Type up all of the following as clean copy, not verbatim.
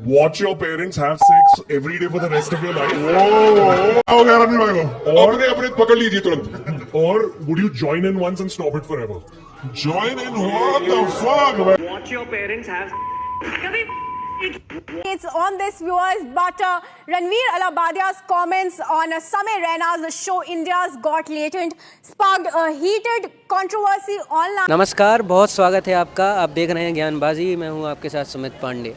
Watch your parents have sex every day for the rest of your life. हो गया रणवीर भाई को और अपने अपने पकड़ लीजिए तुरंत or would you join in once and stop it forever? Join in what the fuck man? Watch your parents have. It's on this, viewers, but Ranveer Alabadia's comments on Samay Raina's show India's Got Talent sparked a heated controversy online. नमस्कार, बहुत स्वागत है आपका। आप देख रहे हैं ज्ञानबाजी। मैं हूं आपके साथ सुमित पांडे।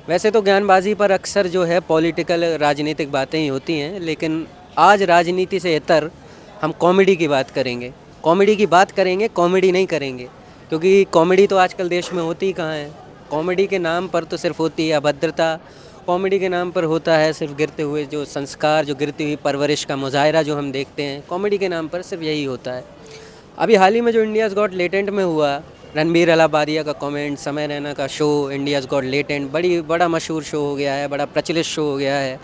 वैसे तो ज्ञानबाजी पर अक्सर जो है पॉलिटिकल राजनीतिक बातें ही होती हैं, लेकिन आज राजनीति से इतर हम कॉमेडी की बात करेंगे। कॉमेडी की बात करेंगे, कॉमेडी नहीं करेंगे, क्योंकि कॉमेडी तो आजकल देश में होती ही कहाँ है। कॉमेडी के नाम पर तो सिर्फ होती है अभद्रता। कॉमेडी के नाम पर होता है सिर्फ गिरते हुए जो संस्कार, जो गिरती हुई परवरिश का मुजाहरा जो हम देखते हैं। कॉमेडी के नाम पर सिर्फ यही होता है। अभी हाल ही में जो इंडियाज़ गॉट लेटेंट में हुआ, रणबीर अलाबादिया का कमेंट, समय रैना का शो इंडियाज़ गॉट लेटेंट बड़ा मशहूर शो हो गया है, बड़ा प्रचलित शो हो गया है।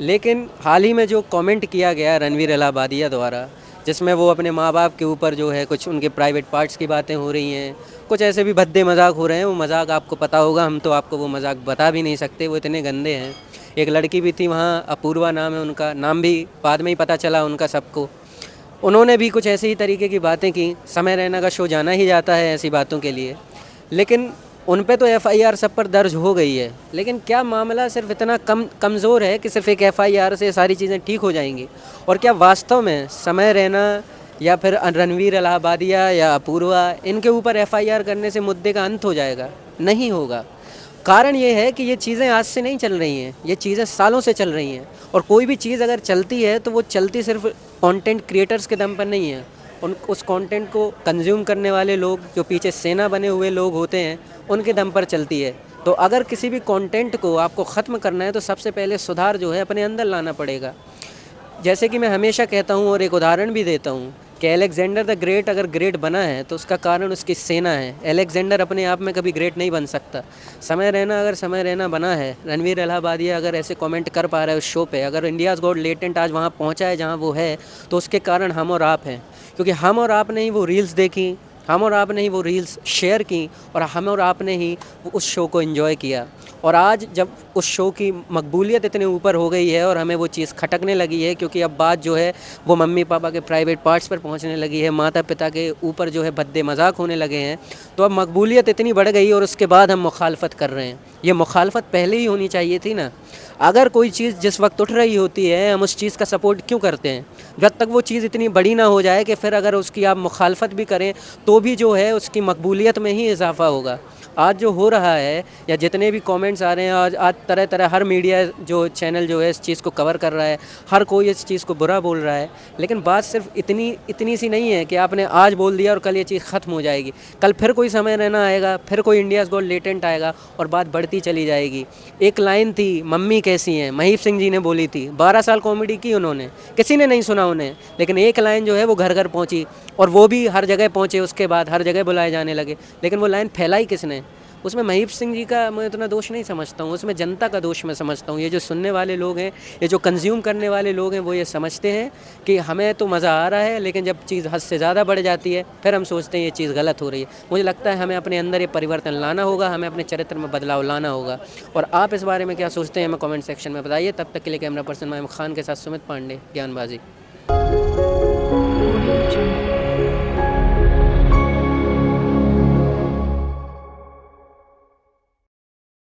लेकिन हाल ही में जो कमेंट किया गया रणबीर अलाबादिया द्वारा, जिसमें वो अपने माँ बाप के ऊपर जो है कुछ उनके प्राइवेट पार्ट्स की बातें हो रही हैं, कुछ ऐसे भी भद्दे मजाक हो रहे हैं। वो मजाक आपको पता होगा, हम तो आपको वो मजाक बता भी नहीं सकते, वो इतने गंदे हैं। एक लड़की भी थी वहाँ, अपूर्वा नाम है उनका, नाम भी बाद में ही पता चला उनका सबको। उन्होंने भी कुछ ऐसे ही तरीके की बातें की। समय रैना का शो जाना ही जाता है ऐसी बातों के लिए, लेकिन उन पे तो एफआईआर सब पर दर्ज हो गई है। लेकिन क्या मामला सिर्फ इतना कमज़ोर है कि सिर्फ एक एफआईआर से सारी चीज़ें ठीक हो जाएंगी? और क्या वास्तव में समय रैना या फिर रणवीर अलाहाबादिया या अपूर्वा, इनके ऊपर एफआईआर करने से मुद्दे का अंत हो जाएगा? नहीं होगा। कारण ये है कि ये चीज़ें आज से नहीं चल रही हैं, ये चीज़ें सालों से चल रही हैं। और कोई भी चीज़ अगर चलती है तो वो चलती सिर्फ कंटेंट क्रिएटर्स के दम पर नहीं है। उस कंटेंट को कंज्यूम करने वाले लोग, जो पीछे सेना बने हुए लोग होते हैं, उनके दम पर चलती है। तो अगर किसी भी कंटेंट को आपको ख़त्म करना है तो सबसे पहले सुधार जो है अपने अंदर लाना पड़ेगा। जैसे कि मैं हमेशा कहता हूँ और एक उदाहरण भी देता हूँ कि अलेक्जेंडर द ग्रेट अगर ग्रेट बना है तो उसका कारण उसकी सेना है। अलेक्जेंडर अपने आप में कभी ग्रेट नहीं बन सकता। समय रैना अगर समय रैना बना है, रणवीर अलाहाबादिया अगर ऐसे कमेंट कर पा रहा है उस शो पे, अगर इंडियाज़ गॉट लेटेंट आज वहाँ पहुँचा है जहाँ वो है, तो उसके कारण हम और आप हैं। क्योंकि हम और आप ने ही वो रील्स देखी, हम और आप ने ही वो रील्स शेयर की, और हम और आप ने ही उस शो को एंजॉय किया। और आज जब उस शो की मकबूलियत इतने ऊपर हो गई है और हमें वो चीज़ खटकने लगी है, क्योंकि अब बात जो है वो मम्मी पापा के प्राइवेट पार्ट्स पर पहुंचने लगी है, माता पिता के ऊपर जो है भद्दे मजाक होने लगे हैं, तो अब मकबूलियत इतनी बढ़ गई और उसके बाद हम मुखालफत कर रहे हैं। ये मुखालफत पहले ही होनी चाहिए थी ना। अगर कोई चीज़ जिस वक्त उठ रही होती है, हम उस चीज़ का सपोर्ट क्यों करते हैं? जब तक वो चीज़ इतनी बड़ी ना हो जाए कि फिर अगर उसकी आप मुखालफत भी करें तो भी जो है उसकी मकबूलियत में ही इजाफा होगा। आज जो हो रहा है, या जितने भी कमेंट्स आ रहे हैं, आज तरह तरह हर मीडिया जो चैनल जो है इस चीज़ को कवर कर रहा है, हर कोई इस चीज़ को बुरा बोल रहा है। लेकिन बात सिर्फ इतनी सी नहीं है कि आपने आज बोल दिया और कल ये चीज़ ख़त्म हो जाएगी। कल फिर कोई समय रहना आएगा, फिर कोई इंडियाज़ गॉट लेटेंट आएगा और बात बढ़ती चली जाएगी। एक लाइन थी, मम्मी कैसी हैं, महीप सिंह जी ने बोली थी। 12 साल कॉमेडी की उन्होंने, किसी ने नहीं सुना उन्हें, लेकिन एक लाइन जो है वो घर घर पहुँची, और वो भी हर जगह पहुँचे। उसके बाद हर जगह बुलाए जाने लगे। लेकिन वो लाइन फैलाई किसने? उसमें महीप सिंह जी का मैं इतना दोष नहीं समझता हूँ, उसमें जनता का दोष मैं समझता हूँ। ये जो सुनने वाले लोग हैं, ये जो कंज्यूम करने वाले लोग हैं, वो ये समझते हैं कि हमें तो मज़ा आ रहा है, लेकिन जब चीज़ हद से ज़्यादा बढ़ जाती है फिर हम सोचते हैं ये चीज़ गलत हो रही है। मुझे लगता है हमें अपने अंदर ये परिवर्तन लाना होगा, हमें अपने चरित्र में बदलाव लाना होगा। और आप इस बारे में क्या सोचते हैं हमें कमेंट सेक्शन में बताइए। तब तक के लिए कैमरा पर्सन माइम खान के साथ सुमित पांडे, ज्ञानबाजी।